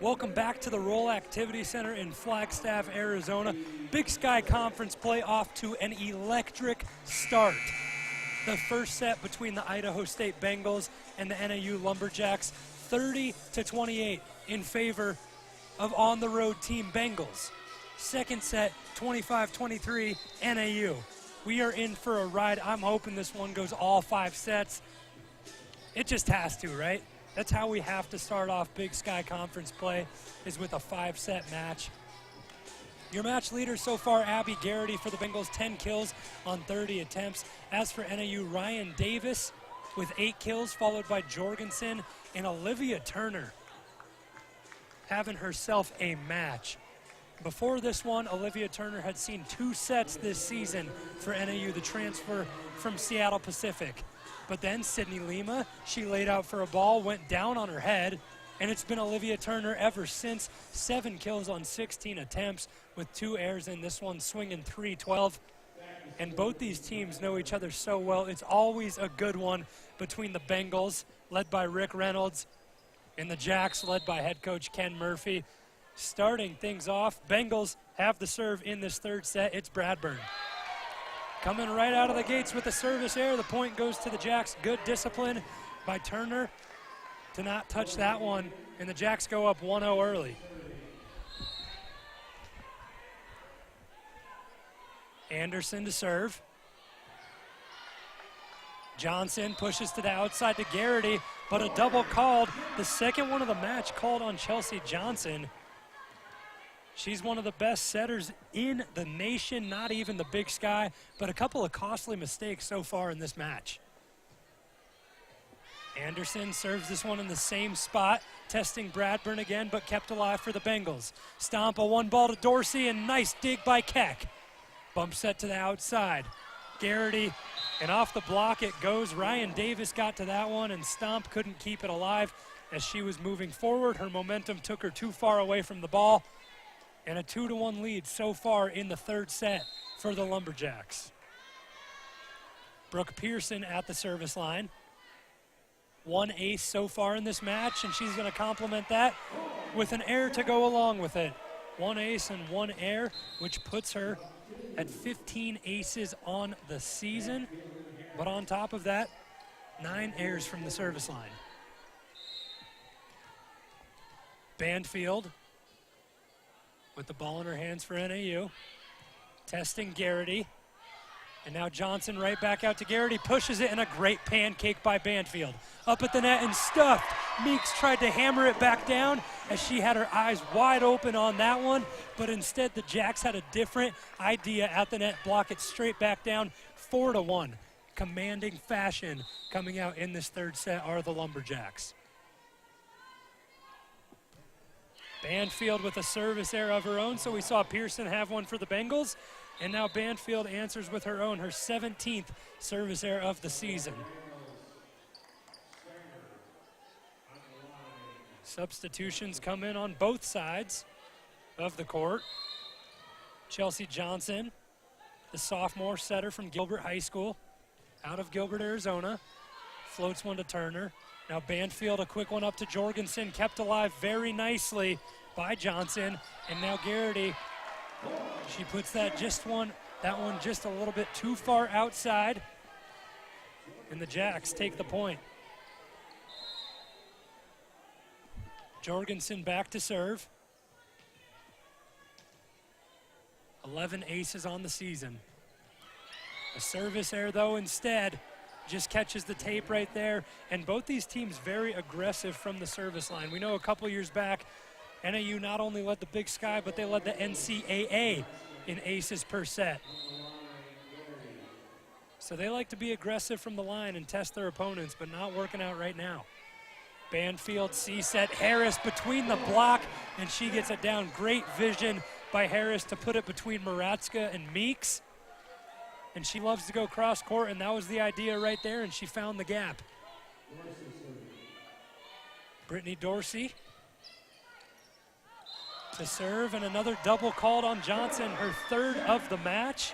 Welcome back to the Roll Activity Center in Flagstaff, Arizona. Big Sky Conference play off to an electric start. The first set between the Idaho State Bengals and the NAU Lumberjacks, 30-28 in favor of on-the-road team Bengals. Second set, 25-23 NAU. We are in for a ride. I'm hoping this one goes all 5 sets. It just has to, right? That's how we have to start off Big Sky Conference play, is with a 5-set match. Your match leader so far, Abby Garrity for the Bengals, 10 kills on 30 attempts. As for NAU, Ryan Davis with 8 kills, followed by Jorgensen and Olivia Turner having herself a match. Before this one, Olivia Turner had seen 2 sets this season for NAU, the transfer from Seattle Pacific. But then Sydney Lima, she laid out for a ball, went down on her head, and it's been Olivia Turner ever since. 7 kills on 16 attempts with 2 airs in this one, swinging .312. And both these teams know each other so well. It's always a good one between the Bengals, led by Rick Reynolds, and the Jacks, led by head coach Ken Murphy. Starting things off, Bengals have the serve in this third set. It's Bradburn. Coming right out of the gates with a service error. The point goes to the Jacks. Good discipline by Turner to not touch that one, and the Jacks go up 1-0 early. Anderson to serve. Johnson pushes to the outside to Garrity, but a double called. The second one of the match called on Chelsea Johnson. She's one of the best setters in the nation, not even the Big Sky, but a couple of costly mistakes so far in this match. Anderson serves this one in the same spot, testing Bradburn again, but kept alive for the Bengals. Stomp a 1 ball to Dorsey, and nice dig by Keck. Bump set to the outside. Garrity, and off the block it goes. Ryan Davis got to that one, and Stomp couldn't keep it alive as she was moving forward. Her momentum took her too far away from the ball. And a 2-1 lead so far in the third set for the Lumberjacks. Brooke Pearson at the service line. 1 ace so far in this match, and she's going to complement that with an air to go along with it. 1 ace and 1 air, which puts her at 15 aces on the season. But on top of that, 9 airs from the service line. Banfield with the ball in her hands for NAU. Testing Garrity. And now Johnson right back out to Garrity. Pushes it, and a great pancake by Banfield. Up at the net and stuffed. Meeks tried to hammer it back down as she had her eyes wide open on that one. But instead, the Jacks had a different idea at the net. Block it straight back down. 4-1. Commanding fashion coming out in this third set are the Lumberjacks. Banfield with a service error of her own, so we saw Pearson have one for the Bengals, and now Banfield answers with her own, her 17th service error of the season. Substitutions come in on both sides of the court. Chelsea Johnson, the sophomore setter from Gilbert High School, out of Gilbert, Arizona, floats one to Turner. Now Banfield, a quick one up to Jorgensen, kept alive very nicely by Johnson. And now Garrity, she puts that one just a little bit too far outside. And the Jacks take the point. Jorgensen back to serve. 11 aces on the season. A service error though instead. Just catches the tape right there. And both these teams very aggressive from the service line. We know a couple years back, NAU not only led the Big Sky, but they led the NCAA in aces per set. So they like to be aggressive from the line and test their opponents, but not working out right now. Banfield C-set, Harris between the block, and she gets it down. Great vision by Harris to put it between Maratska and Meeks. And she loves to go cross court, and that was the idea right there, and she found the gap. Brittany Dorsey to serve, and another double called on Johnson, her third of the match.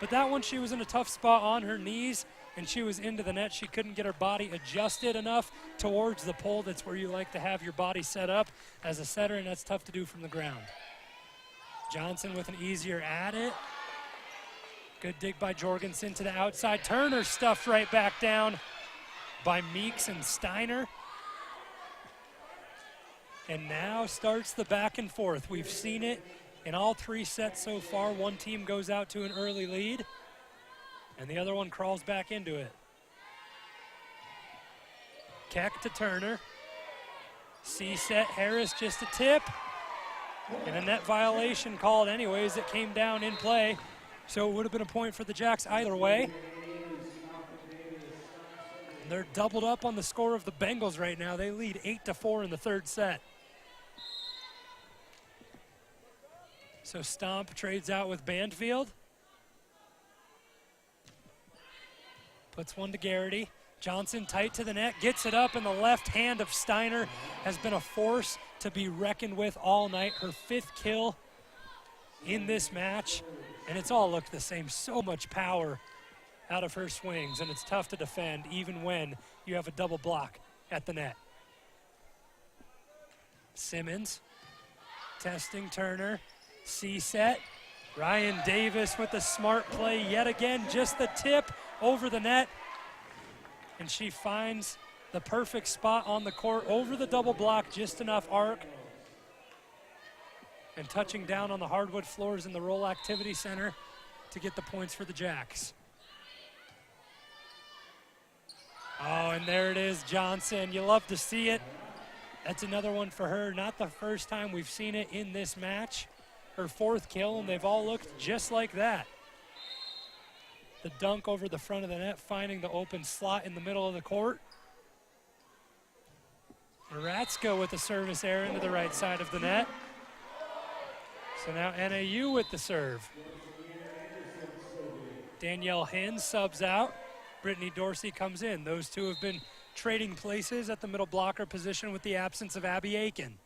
But that one, she was in a tough spot on her knees, and she was into the net. She couldn't get her body adjusted enough towards the pole. That's where you like to have your body set up as a setter, and that's tough to do from the ground. Johnson with an easier at it. Good dig by Jorgensen to the outside. Turner stuffed right back down by Meeks and Steiner. And now starts the back and forth. We've seen it in all 3 sets so far. One team goes out to an early lead, and the other one crawls back into it. Keck to Turner. C-set, Harris just a tip. And a net violation called anyways. It came down in play, so it would have been a point for the Jacks either way. And they're doubled up on the score of the Bengals right now. They lead 8-4 in the 3rd set. So Stomp trades out with Banfield. Puts one to Garrity. Johnson tight to the net, gets it up, and the left hand of Steiner has been a force to be reckoned with all night. Her 5th kill in this match, and it's all looked the same. So much power out of her swings, and it's tough to defend even when you have a double block at the net. Simmons testing Turner. C-set. Ryan Davis with the smart play yet again, just the tip over the net. And she finds the perfect spot on the court over the double block, just enough arc. And touching down on the hardwood floors in the Roll Activity Center to get the points for the Jacks. Oh, and there it is, Johnson. You love to see it. That's another one for her. Not the first time we've seen it in this match. Her 4th kill, and they've all looked just like that. The dunk over the front of the net, finding the open slot in the middle of the court. Maratska with the service error into the right side of the net. So now NAU with the serve. Danielle Hinn subs out. Brittany Dorsey comes in. Those two have been trading places at the middle blocker position with the absence of Abby Aiken.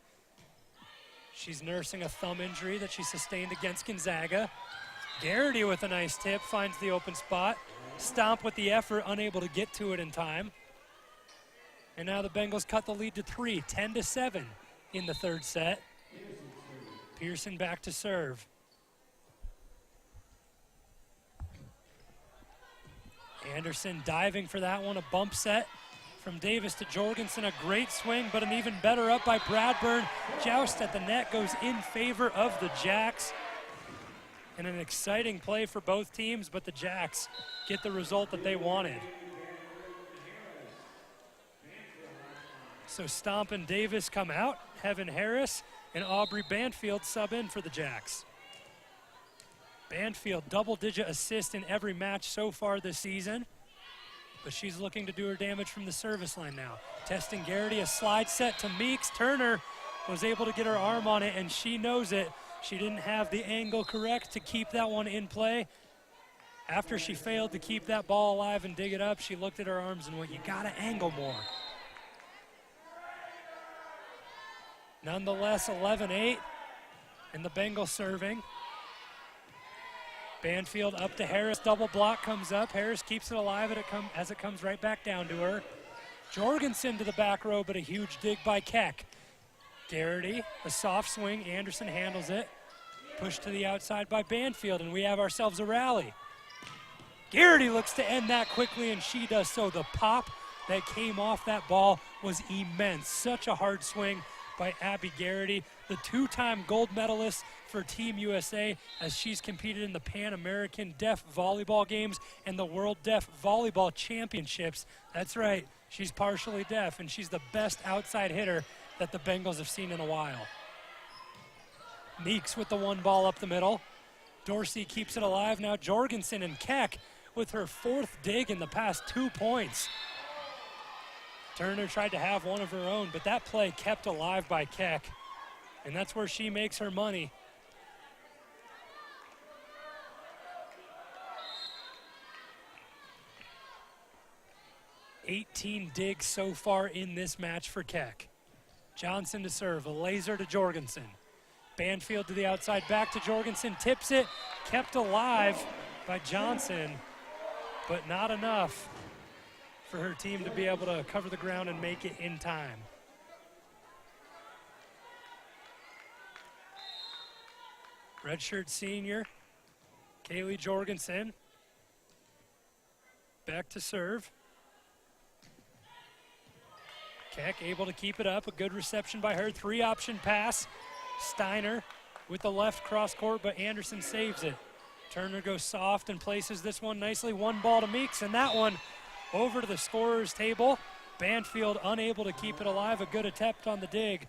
She's nursing a thumb injury that she sustained against Gonzaga. Garrity with a nice tip, finds the open spot. Stomp with the effort, unable to get to it in time. And now the Bengals cut the lead to 3, 10-7 in the 3rd set. Pearson back to serve. Anderson diving for that one, a bump set from Davis to Jorgensen, a great swing, but an even better up by Bradburn. Joust at the net goes in favor of the Jacks. And an exciting play for both teams, but the Jacks get the result that they wanted. So Stomp and Davis come out, Heaven Harris and Aubrey Banfield sub in for the Jacks. Banfield, double-digit assist in every match so far this season, but she's looking to do her damage from the service line now. Testing Garrity, a slide set to Meeks. Turner was able to get her arm on it, and she knows it. She didn't have the angle correct to keep that one in play. After she failed to keep that ball alive and dig it up, she looked at her arms and went, you gotta angle more. Nonetheless, 11-8, and the Bengals serving. Banfield up to Harris, double block comes up. Harris keeps it alive as it comes right back down to her. Jorgensen to the back row, but a huge dig by Keck. Garrity, a soft swing, Anderson handles it. Pushed to the outside by Banfield, and we have ourselves a rally. Garrity looks to end that quickly, and she does so. The pop that came off that ball was immense. Such a hard swing by Abby Garrity, the 2-time gold medalist for Team USA, as she's competed in the Pan American Deaf Volleyball Games and the World Deaf Volleyball Championships. That's right, she's partially deaf, and she's the best outside hitter that the Bengals have seen in a while. Meeks with the one ball up the middle. Dorsey keeps it alive. Now Jorgensen and Keck with her 4th dig in the past 2 points. Turner tried to have one of her own, but that play kept alive by Keck, and that's where she makes her money. $18 digs so far in this match for Keck. Johnson to serve, a laser to Jorgensen. Banfield to the outside, back to Jorgensen, tips it, kept alive by Johnson. but not enough for her team to be able to cover the ground and make it in time. Redshirt senior, Kaylee Jorgensen, back to serve. Keck able to keep it up, a good reception by her, 3-option pass. Steiner with the left cross court, but Anderson saves it. Turner goes soft and places this one nicely, 1 ball to Meeks, and that one over to the scorer's table. Banfield unable to keep it alive, a good attempt on the dig.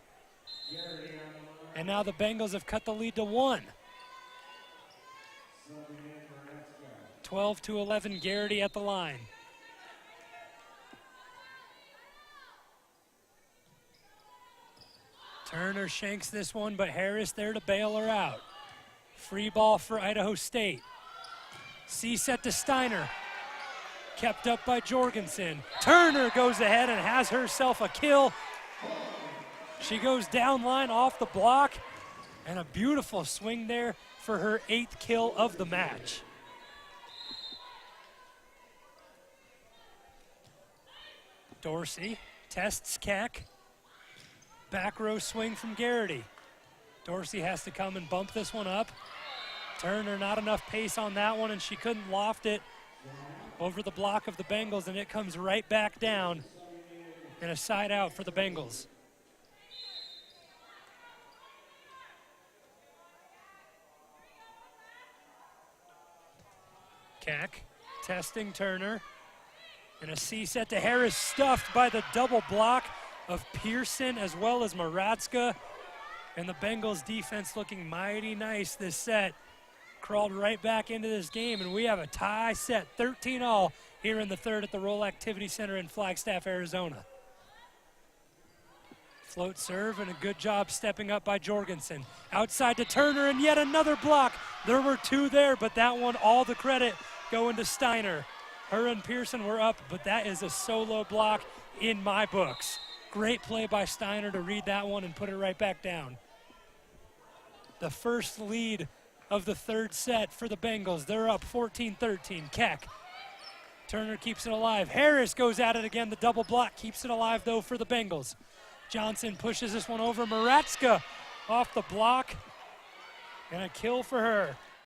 And now the Bengals have cut the lead to 1. 12-11, Garrity at the line. Turner shanks this one, but Harris there to bail her out. Free ball for Idaho State. C-set to Steiner. Kept up by Jorgensen. Turner goes ahead and has herself a kill. She goes down line off the block, and a beautiful swing there for her 8th kill of the match. Dorsey tests Keck. Back row swing from Garrity. Dorsey has to come and bump this one up. Turner, not enough pace on that one, and she couldn't loft it over the block of the Bengals, and it comes right back down, and a side out for the Bengals. Keck testing Turner, and a C-set to Harris, stuffed by the double block of Pearson as well as Maratska. And the Bengals defense looking mighty nice this set. Crawled right back into this game, and we have a tie set, 13-all here in the third at the Roll Activity Center in Flagstaff, Arizona. Float serve, and a good job stepping up by Jorgensen. Outside to Turner, and yet another block. There were 2 there, but that one, all the credit going to Steiner. Her and Pearson were up, but that is a solo block in my books. Great play by Steiner to read that one and put it right back down. The first lead of the third set for the Bengals. They're up 14-13. Keck. Turner keeps it alive. Harris goes at it again. The double block keeps it alive, though, for the Bengals. Johnson pushes this one over. Maratska off the block. And a kill for her.